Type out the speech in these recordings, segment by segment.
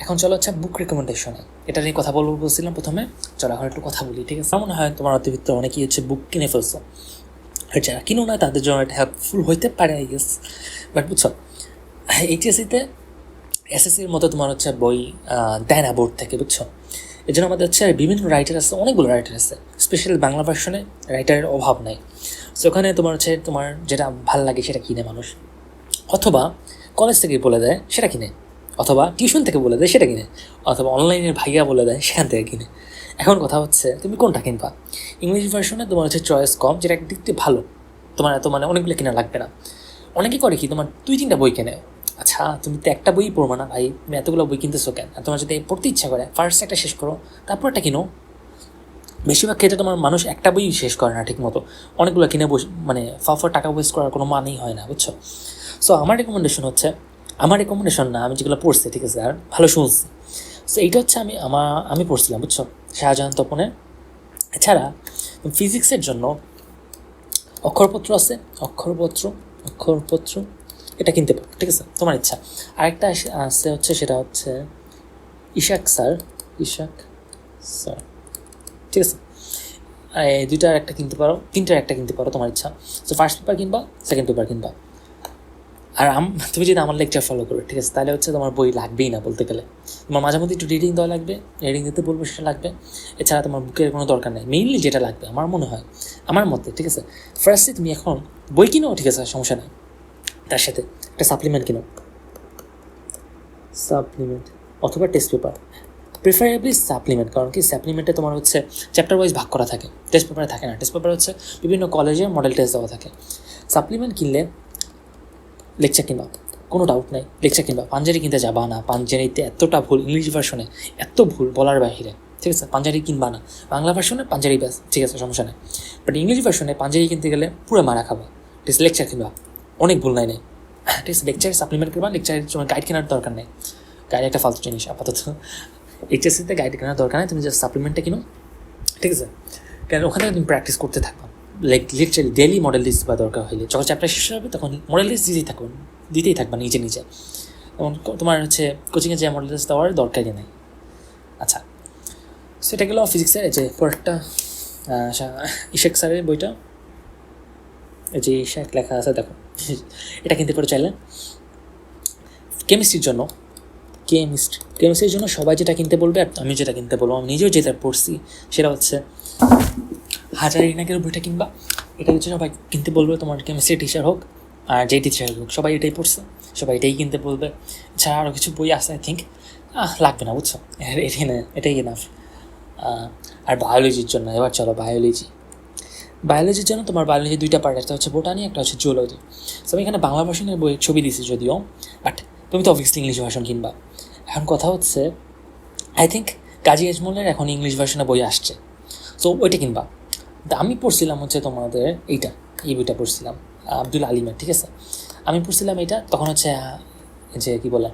এখন চলো হচ্ছে বুক রেকমেন্ডেশনে, এটা নিয়ে কথা বলছিলাম প্রথমে। চলো এখন একটু কথা বলি, ঠিক আছে? আমার মনে হয় তোমার অতিরিক্ত অনেকেই হচ্ছে বুক কিনে ফেলছো, আর যারা কিনো না তাদের জন্য এটা হেল্পফুল হইতে পারে আই গেস। বাট বুঝছো, এইচএসসিতে এসএসসির মতো তোমার হচ্ছে বই দেয় না বোর্ড থেকে, বুঝছো? এই জন্য আমাদের হচ্ছে বিভিন্ন রাইটার আছে, অনেকগুলো রাইটার আছে, স্পেশালি বাংলা ভার্সনে রাইটারের অভাব নাই। সো ওখানে তোমার হচ্ছে তোমার যেটা ভাল লাগে সেটা কিনে মানুষ, অথবা কলেজ থেকে বলে দেয় সেটা কিনে, অথবা টিউশন থেকে বলে দেয় সেটা কিনে, অথবা অনলাইনের ভাইয়া বলে দেয় সেখান থেকে কিনে। এখন কথা হচ্ছে তুমি কোনটা কিনবা। ইংলিশ ভার্সনে তোমার হচ্ছে চয়েস কম, যেটা একদিক দিয়ে ভালো, তোমার এত মানে অনেকগুলো কেনা লাগবে না। অনেকে করে কি তোমার 2-3টা বই কেনে। আচ্ছা তুমি তো একটা বই পড়বো না ভাই, তুমি এতগুলো বই কিনতেছো কেন? আর তোমার যদি পড়তে ইচ্ছা করে ফার্স্ট একটা শেষ করো, তারপর একটা কিনো। বেশিরভাগ ক্ষেত্রে তোমার মানুষ একটা বই শেষ করে না ঠিক মতো, অনেকগুলো কিনে মানে ফাফা টাকা ওয়েস্ট করার কোনো মানেই হয় না, বুঝছো? সো আমার রেকমেন্ডেশন না, আমি যেগুলো পড়ছি, ঠিক আছে, আর ভালো শুনছি। সো এইটা হচ্ছে আমি পড়ছিলাম, বুঝছো, শাহজাহান তপনের। এছাড়া ফিজিক্সের জন্য অক্ষরপত্র আছে, অক্ষরপত্র এটা কিনতে পারো, ঠিক আছে, তোমার ইচ্ছা। আরেকটা আছে হচ্ছে, সেটা হচ্ছে ইশাক স্যার, ঠিক আছে। এই দুইটার একটা কিনতে পারো, তিনটার একটা কিনতে পারো, তোমার ইচ্ছা। সো ফার্স্ট পেপার কিনবা, সেকেন্ড পেপার কিনবা। আর তুমি যদি আমার লেকচার ফলো করো, ঠিক আছে, তাহলে হচ্ছে তোমার বই লাগবেই না বলতে গেলে। তোমার মাঝে মধ্যে একটু রিডিং দেওয়া লাগবে, রিডিং দিতে বলবো সেটা লাগবে। এছাড়া তোমার বুকের কোনো দরকার নেই। মেইনলি যেটা লাগবে আমার মনে হয়, আমার মতে, ঠিক আছে, ফার্স্টে তুমি এখন বই কিনো, ঠিক আছে, সমস্যা নেই, তার সাথে একটা সাপ্লিমেন্ট কিনো, অথবা টেস্ট পেপার, প্রিফারেবলি সাপ্লিমেন্ট। কারণ কি, সাপ্লিমেন্টে তোমার হচ্ছে চ্যাপ্টার ওয়াইজ ভাগ করা থাকে, টেস্ট পেপারে থাকে না। টেস্ট পেপার হচ্ছে বিভিন্ন কলেজের মডেল টেস্ট দেওয়া থাকে। সাপ্লিমেন্ট কিনলে লেকচার কিনবা, কোনো ডাউট নেই, লেকচার কিনবা। পাঞ্জাবি কিনতে যাবা না, পাঞ্জাবিতে এতটা ভুল, ইংলিশ ভার্সনে এত ভুল বলার বাহিরে, ঠিক আছে। পাঞ্জাবি কিনবা না, বাংলা ভার্সনে পাঞ্জাবি ব্যাস, ঠিক আছে, সমস্যা নেই। বাট ইংলিশ ভার্সনে পাঞ্জাবি কিনতে গেলে পুরো মারা খাবা, ঠিক আছে। লেকচার কিনবা, অনেক ভুল নাই, ঠিক আছে। লেকচার সাপ্লিমেন্ট করবা, লেকচারের জন্য গাইড কেনার দরকার নেই, গাইড একটা ফালতু জিনিস আপাতত। এইচএসসিতে গাইড কেনার দরকার নেই, তুমি জাস্ট সাপ্লিমেন্টটা কিনো, ঠিক আছে। কারণ ওখানে তুমি প্র্যাকটিস করতে থাকবা, লিটারালি ডেলি মডেল লিস্ট বা দরকার হইলে, যখন চ্যাপ্টার শেষ হবে তখন মডেল লিস্ট দিতেই থাকবা নিজে। এবং তোমার হচ্ছে কোচিংয়ে যে মডেল লিস্ট দেওয়ার দরকারই নেই। আচ্ছা, সেটা গেল ফিজিক্সের। যে পরেরটা ইশাক স্যারের বইটা, এই যে ইশাক লেখা আছে, দেখো, এটা কিনতে পারো চাইলে। কেমিস্ট্রির জন্য সবাই যেটা কিনতে বলবে, আর আমি যেটা কিনতে বলবো, আমি নিজেও যেটা পড়ছি সেটা হচ্ছে হাজার ইনাকের বইটা কিনবা। এটা হচ্ছে সবাই কিনতে বলবে, তোমার কেমিস্ট্রি টিচার হোক আর যেই টিচার হোক, সবাই এটাই পড়ছে, সবাই এটাই কিনতে বলবে। এছাড়া আরও কিছু বই আছে, আই থিঙ্ক লাগবে না, বুঝছো, এটাই এনাফ। আর বায়োলজির জন্য এবার চলো, বায়োলজির জন্য তোমার বায়োলজি 2টা পার্ট, একটা হচ্ছে বোটানি, একটা হচ্ছে জুলজি। সো আমি এখানে বাংলা ভার্সনের বইয়ের ছবি দিছি যদিও, বাট তুমি তো অবভিয়াসলি ইংলিশ ভার্সন কিনবা। এখন কথা হচ্ছে, আই থিঙ্ক কাজী আজমলের এখন ইংলিশ ভার্সনে বই আসছে, সো ওইটা কিনবা। আমি পড়ছিলাম হচ্ছে তোমাদের এই বইটা পড়ছিলাম, আব্দুল আলিমের, ঠিক আছে। আমি পড়ছিলাম এটা, তখন হচ্ছে যে কী বলে,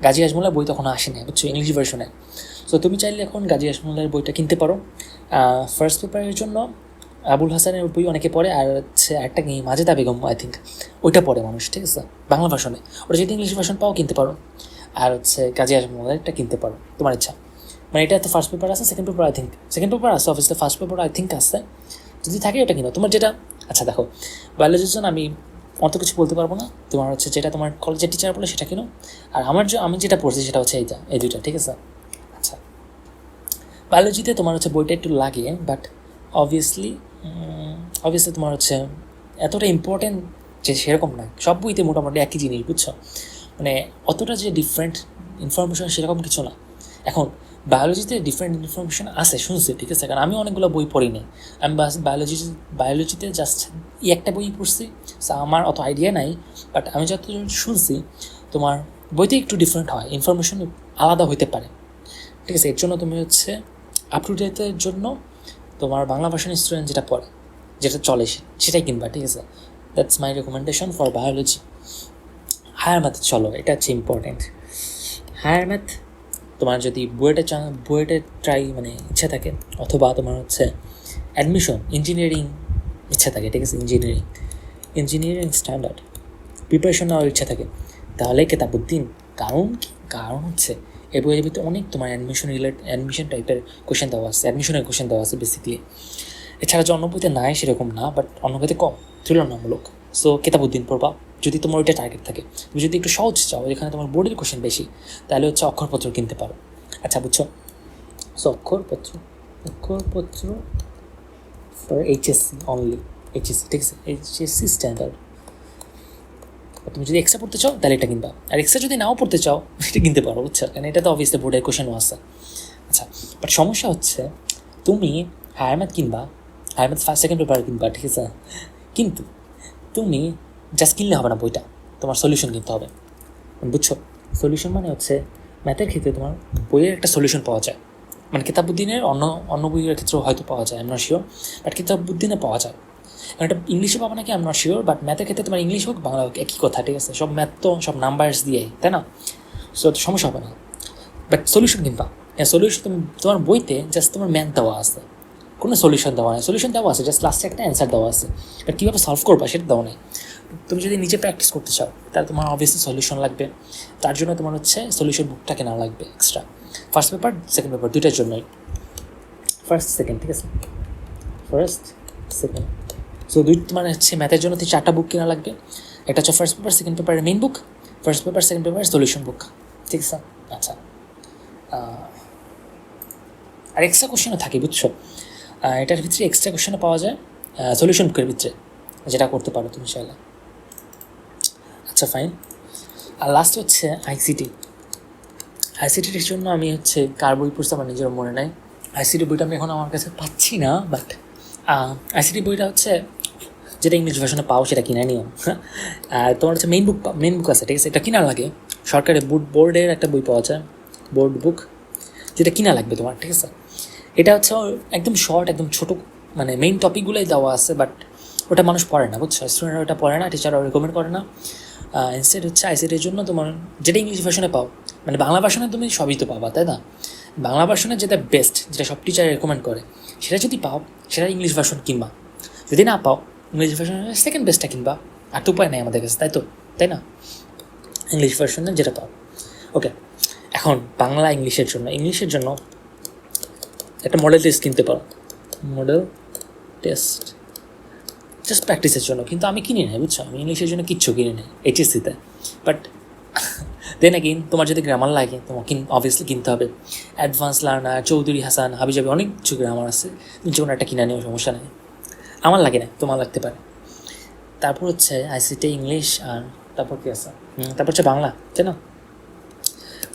গাজী আজমলের বই তখন আসেনি, বুঝছো, ইংলিশ ভার্সনে। সো তুমি চাইলে এখন গাজী আজমলের বইটা কিনতে পারো। ফার্স্ট পেপারের জন্য আবুল হাসানের বই অনেকে পড়ে, আর হচ্ছে একটা কি মাজেদা বেগম, আই থিঙ্ক ওইটা পড়ে মানুষ, ঠিক আছে, বাংলা ভার্সনে। ওটা যদি ইংলিশ ভার্সন পাও কিনতে পারো। আর হচ্ছে গাজী আজমলেরটা কিনতে পারো, তোমার ইচ্ছা। মানে এটা তো ফার্স্ট পেপার আছে, সেকেন্ড পেপার আছে, obviously first paper I think আছে, যদি থাকে ওটা কিনো, তোমার যেটা। আচ্ছা দেখো, বায়োলজির জন্য আমি অত কিছু বলতে পারবো না, তোমার হচ্ছে যেটা তোমার কলেজের টিচার বলে সেটা কিনো। আর আমি যেটা পড়ছি সেটা হচ্ছে এই দুইটা, ঠিক আছে। আচ্ছা, বায়োলজিতে তোমার হচ্ছে বইটা একটু লাগে, বাট অবভিয়াসলি তোমার হচ্ছে এতটা ইম্পর্টেন্ট যে সেরকম না, সব বইতে মোটামুটি একই জিনিস, বুঝছো, মানে অতটা যে ডিফারেন্ট ইনফরমেশন সেরকম কিছু না। এখন বায়োলজিতে ডিফারেন্ট ইনফরমেশন আছে শুনছি, ঠিক আছে, কারণ আমি অনেকগুলো বই পড়িনি, আমি বায়োলজিতে জাস্ট একটা বই পড়ছি, আমার অত আইডিয়া নাই। বাট আমি যত শুনছি, তোমার বইতে একটু ডিফারেন্ট হয়, ইনফরমেশন আলাদা হইতে পারে, ঠিক আছে। এর জন্য তুমি হচ্ছে আপ টু ডেটের জন্য তোমার বাংলা ভার্সন স্টুডেন্ট যেটা পড়ে, যেটা চলে সেটাই কিনবা, ঠিক আছে। That's my recommendation for biology. Higher math চলো, এটা হচ্ছে ইম্পর্টেন্ট। হায়ার ম্যাথ তোমার যদি বুয়েটে ট্রাই মানে ইচ্ছা থাকে, অথবা তোমার হচ্ছে অ্যাডমিশন ইঞ্জিনিয়ারিং ইচ্ছা থাকে, ঠিক আছে, ইঞ্জিনিয়ারিং স্ট্যান্ডার্ড প্রিপারেশন নেওয়ার ইচ্ছা থাকে, তাহলে কেতাবুদ্দিন। কারণ হচ্ছে এই বইয়ের ভিতরে অনেক তোমার অ্যাডমিশন টাইপের কোয়েশ্চেন দেওয়া আছে, অ্যাডমিশনের কোয়েশ্চেন দেওয়া আছে বেসিক্যালি। এছাড়া যে অন্য বইতে নাই সেরকম না, বাট অন্য বইতে কম, তুলনামূলক। সো কেতাবুদ্দিন পড়বা যদি তোমার ওইটা টার্গেট থাকে। তুমি যদি একটু সহজ চাও, যেখানে তোমার বোর্ডের কোয়েশ্চেন বেশি, তাহলে হচ্ছে অক্ষরপত্র কিনতে পারো। আচ্ছা বুঝছো? So অক্ষরপত্র for HSC only, HSC, ঠিক আছে, এইচএসসি স্ট্যান্ডার্ড। তুমি যদি এক্সট্রা পড়তে চাও তাহলে এটা কিনবা, আর এক্সট্রা যদি নাও পড়তে চাও এটা কিনতে পারো, বুঝছো? কারণ এটা তো অবভিয়াসলি বোর্ডের কোয়েশ্চেনও আছে। আচ্ছা, বাট সমস্যা হচ্ছে তুমি হায়ার ম্যাথ কিনবা, higher math first second paper কিনবা, ঠিক আছে, কিন্তু তুমি জাস্ট কিনলে হবে না বইটা, তোমার সলিউশন কিনতে হবে, বুঝছো? সলিউশন মানে হচ্ছে ম্যাথের ক্ষেত্রে তোমার বইয়ের একটা সলিউশন পাওয়া যায়, মানে কিতাবুদ্দিনের অন্য বইয়ের ক্ষেত্রেও হয়তো পাওয়া যায়, আমি নট শিওর, বাট কিতাবুদ্দিনে পাওয়া যায়। কারণ এটা ইংলিশে পাবো নাকি আমি নট শিওর, বাট ম্যাথের ক্ষেত্রে তোমার ইংলিশ হোক বাংলা হোক একই কথা, ঠিক আছে, সব ম্যাথ তো সব নাম্বারস দিয়ে, তাই না? সো সমস্যা হবে না, বাট সলিউশন কিনবা। সলিউশন তোমার বইতে জাস্ট তোমার ম্যাথ দেওয়া আছে, কোনো সলিউশন দেওয়া নেই, সলিউশন দেওয়া আছে, জাস্ট লাস্টে একটা অ্যান্সার দেওয়া আছে, বাট কীভাবে সলভ করবা সেটা দেওয়া নেই। তুমি যদি নিজে প্র্যাকটিস করতে চাও তাহলে তোমার অবভিয়াসলি সলিউশন লাগবে, তার জন্য তোমার হচ্ছে সলিউশন বুকটা কেনা লাগবে extra, first paper second paper দুইটার জন্যই, ফার্স্ট সেকেন্ড, ঠিক আছে, ফার্স্ট সেকেন্ড। সো তোমার হচ্ছে ম্যাথের জন্য 4টা বুক কেনা লাগবে, একটা হচ্ছে ফার্স্ট পেপার সেকেন্ড পেপারের main book, first paper second পেপারের সলিউশন বুক, ঠিক আছে। আচ্ছা, আর এক্সট্রা কোশ্চেনও থাকে, বুঝছো? এটার ভিতরে এক্সট্রা কোশ্চেনও পাওয়া যায় সলিউশন বুকের ভিতরে, যেটা করতে পারো তুমি চাইলে। আচ্ছা ফাইন। আর লাস্ট হচ্ছে আইসিটির জন্য আমি হচ্ছে কার বই পড়ছি আমার নিজের মনে নাই, আইসিটি বইটা আমি এখন আমার কাছে পাচ্ছি না, বাট আইসিটি বইটা হচ্ছে যেটা ইংলিশ ভার্সনে পাও সেটা কিনে নিও। আর তোমার হচ্ছে মেইন বুক আছে, ঠিক আছে, এটা কিনা লাগে, সরকারি বোর্ডের একটা বই পাওয়া যায়, বোর্ড বুক, যেটা কিনা লাগবে তোমার, ঠিক আছে। এটা হচ্ছে একদম শর্ট, একদম ছোটো, মানে মেইন টপিকগুলোই দেওয়া আছে, বাট ওটা মানুষ পড়ে না, বুঝছো? স্টুডেন্টরা ওটা পড়ে না, টিচাররা রেকমেন্ড করে না। ইনস্টেড হচ্ছে আইসিটির জন্য তোমার যেটা ইংলিশ ভার্সনে পাও, মানে বাংলা ভার্সনে তুমি সবই তো পাবা, তাই না? বাংলা ভার্সনে যেটা বেস্ট, যেটা সব টিচার রেকমেন্ড করে, সেটা যদি পাও সেটা ইংলিশ ভার্সন কিনবা, যদি না পাও ইংলিশ ভার্সনের সেকেন্ড বেস্টটা কিনবা, আর তো উপায় নেই আমাদের কাছে, তাই না? ইংলিশ ভার্সনে যেটা পাও। ওকে, এখন বাংলা ইংলিশের জন্য একটা মডেল টেস্ট কিনতে পারো, মডেল টেস্ট জাস্ট প্র্যাকটিসের জন্য, কিন্তু আমি কিনি নাই, বুঝছো? আমি ইংলিশের জন্য কিচ্ছু কিনি নাই এইচএসসিতে, বাট দেন অ্যাগেইন তোমার যদি গ্রামার লাগে তোমাকে অবভিয়াসলি কিনতে হবে। অ্যাডভান্স লার্নার, চৌধুরী হাসান, হাবিজাবি, অনেক কিছু গ্রামার আছে, তুমি যে কোনো একটা কিনে নিও, সমস্যা নেই, আমার লাগে না, তোমার লাগতে পারে। তারপর হচ্ছে আইসিটি ইংলিশ, আর তারপর কী আছে, তারপর হচ্ছে বাংলা, তাই না?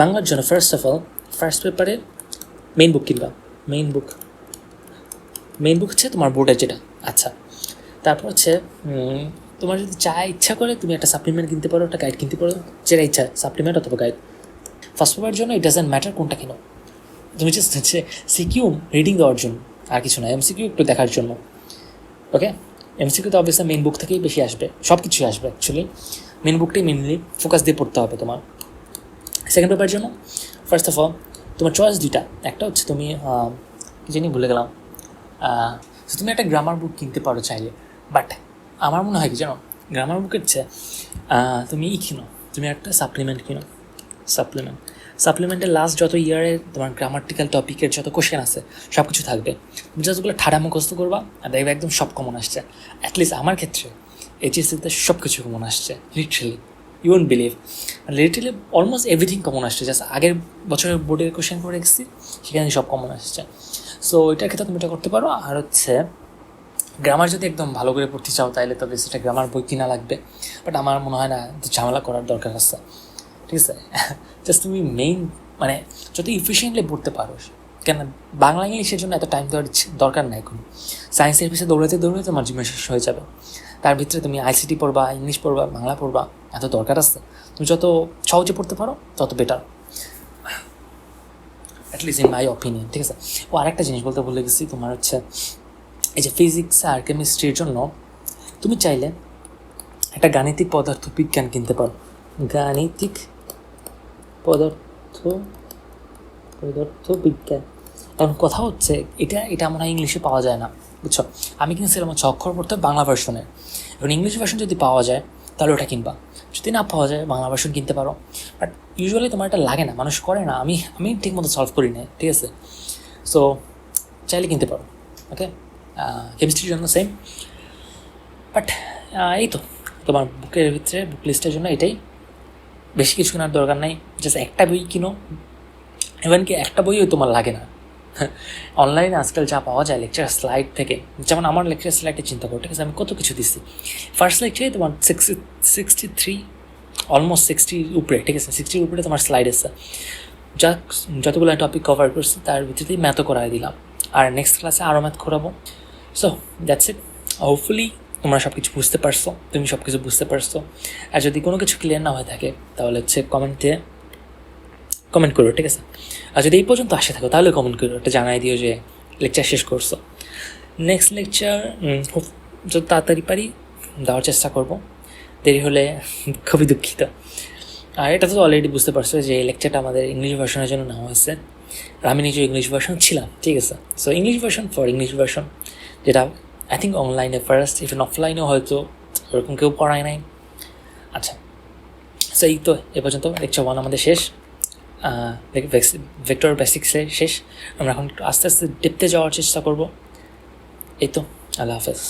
বাংলার জন্য ফার্স্ট অফ অল ফার্স্ট পেপারে মেইন বুক কিনবা, মেইন বুক হচ্ছে তোমার বোর্ডের যেটা। আচ্ছা, তারপর হচ্ছে তোমার যদি ইচ্ছা করে তুমি একটা সাপ্লিমেন্ট কিনতে পারো, একটা গাইড কিনতে পারো, যেটা ইচ্ছা, সাপ্লিমেন্ট অথবা গাইড। ফার্স্ট পেপারের জন্য ইট ডাজন্ট ম্যাটার কোনটা কিনো, তুমি জাস্ট হচ্ছে সিকিউ রিডিং দেওয়ার জন্য, আর কিছু না, এমসিকিউ একটু দেখার জন্য। ওকে, এমসিকিউ তো অবভিয়াসলি মেইন বুক থেকেই বেশি আসবে, সব কিছুই আসবে অ্যাকচুয়ালি, মেইন বুকটাই মেনলি ফোকাস দিয়ে পড়তে হবে তোমার। সেকেন্ড পেপারের জন্য ফার্স্ট অফ অল তোমার চয়েস দুইটা, একটা হচ্ছে তুমি কী জানি ভুলে গেলাম, তুমি একটা গ্রামার বুক কিনতে পারো চাইলে, বাট আমার মনে হয় কি জানো, গ্রামার বুকের চেয়ে তুমি কিনো, তুমি একটা সাপ্লিমেন্ট কিনো, সাপ্লিমেন্টের লাস্ট যত ইয়ারে তোমার গ্রামাটিক্যাল টপিকের যত কোশ্চেন আছে সব কিছু থাকবে, তুমি জাস্টগুলো ঠাড়া মুখস্থ করবা আর দেখবে একদম সব কমন আসছে। অ্যাটলিস্ট আমার ক্ষেত্রে এইচএসসিতে সব কিছু কমন আসছে, literally, you won't believe, literally almost everything common আসছে, জাস্ট আগের বছরের বোর্ডের কোশ্চেন করে রেখেছি, সেখানে সব কমন আসছে। সো এটার ক্ষেত্রে তুমি এটা করতে পারো। আর হচ্ছে গ্রামার যদি একদম ভালো করে পড়তে চাও তাহলে তবে সেটা গ্রামার বই কিনা লাগবে, বাট আমার মনে হয় না ঝামেলা করার দরকার আছে, ঠিক আছে? জাস্ট তুমি মেইন মানে যত ইফিসিয়েন্টলি পড়তে পারো, কেন বাংলা ইংলিশের জন্য এত টাইম দেওয়ার দরকার নাই এখন, সায়েন্সের পিছিয়ে দৌড়াতে তোমার জীবন শেষ হয়ে যাবে, তার ভিতরে তুমি আইসিটি পড়বা, ইংলিশ পড়বা, বাংলা পড়বা, এত দরকার আছে, তুমি যত সহজে পড়তে পারো তত better, at least in my opinion, ঠিক আছে? ও আরেকটা জিনিস বলতে ভুলে গেছি, তোমার হচ্ছে এই যে ফিজিক্স আর কেমিস্ট্রির জন্য তুমি চাইলে একটা গাণিতিক পদার্থবিজ্ঞান কিনতে পারো, গাণিতিক পদার্থবিজ্ঞান। কারণ কথা হচ্ছে এটা মনে হয় ইংলিশে পাওয়া যায় না, বুঝছো? আমি কিনছিলাম হচ্ছে অক্ষর পড়তে বাংলা ভার্সনের, এখন ইংলিশ ভার্সন যদি পাওয়া যায় তাহলে ওটা কিনবা। যদি না পাওয়া যায় বাংলা ভার্সন কিনতে পারো, বাট ইউজুয়ালি তোমার এটা লাগে না, মানুষ করে না, আমি ঠিক মতো সলভ করি না, ঠিক আছে? সো চাইলে কিনতে পারো, ওকে? কেমিস্ট্রির জন্য সেম। বাট এই তো তোমার বুকের ভিতরে বুক লিস্টের জন্য এটাই, বেশি কিছু কেনার দরকার নাই, জাস্ট একটা বই কিনো। ইভেন কি একটা বইও তোমার লাগে না, অনলাইনে আজকাল যা পাওয়া যায় লেকচার স্লাইড থেকে, যেমন আমার লেকচার স্লাইডে চিন্তা করো, ঠিক আছে? আমি কত কিছু দিচ্ছি। ফার্স্ট লেকচারে তোমার 63 অলমোস্ট 60 উপরে, ঠিক আছে? 60 উপরে তোমার স্লাইড আছে, যতগুলো টপিক কভার করছি তার ভিতরেই ম্যাথও করাই দিলাম, আর নেক্সট ক্লাসে আরও ম্যাথ করাবো। So that's it. হোপফুলি তোমরা সব কিছু বুঝতে পারছো, তুমি সব কিছু বুঝতে পারছো। আর যদি কোনো কিছু ক্লিয়ার না হয়ে থাকে তাহলে কমেন্ট করো, ঠিক আছে? আর যদি এই পর্যন্ত আসে থাকো তাহলে কমেন্ট করো, একটা জানাই দিও যে লেকচার শেষ করছো। নেক্সট লেকচার যত তাড়াতাড়ি পারি দেওয়ার চেষ্টা করব, দেরি হলে খুবই দুঃখিত। আর এটা তো অলরেডি বুঝতে পারছো যে এই লেকচারটা আমাদের ইংলিশ ভার্সনের জন্য নেওয়া হয়েছে, আর আমি নিজে ইংলিশ ভার্সন ছিলাম, ঠিক আছে? So English version for English version, যেটা আই থিঙ্ক অনলাইনে ফার্স্ট, ইভেন অফলাইনেও হয়তো ওরকম কেউ পড়ায় নাই। আচ্ছা, সো এই তো এ পর্যন্ত লেকচার 1 আমাদের শেষ, ভেক্টর বেসিক্সে শেষ। আমরা এখন একটু আস্তে আস্তে ডেপথে যাওয়ার চেষ্টা করব। এই তো, আল্লাহ হাফেজ।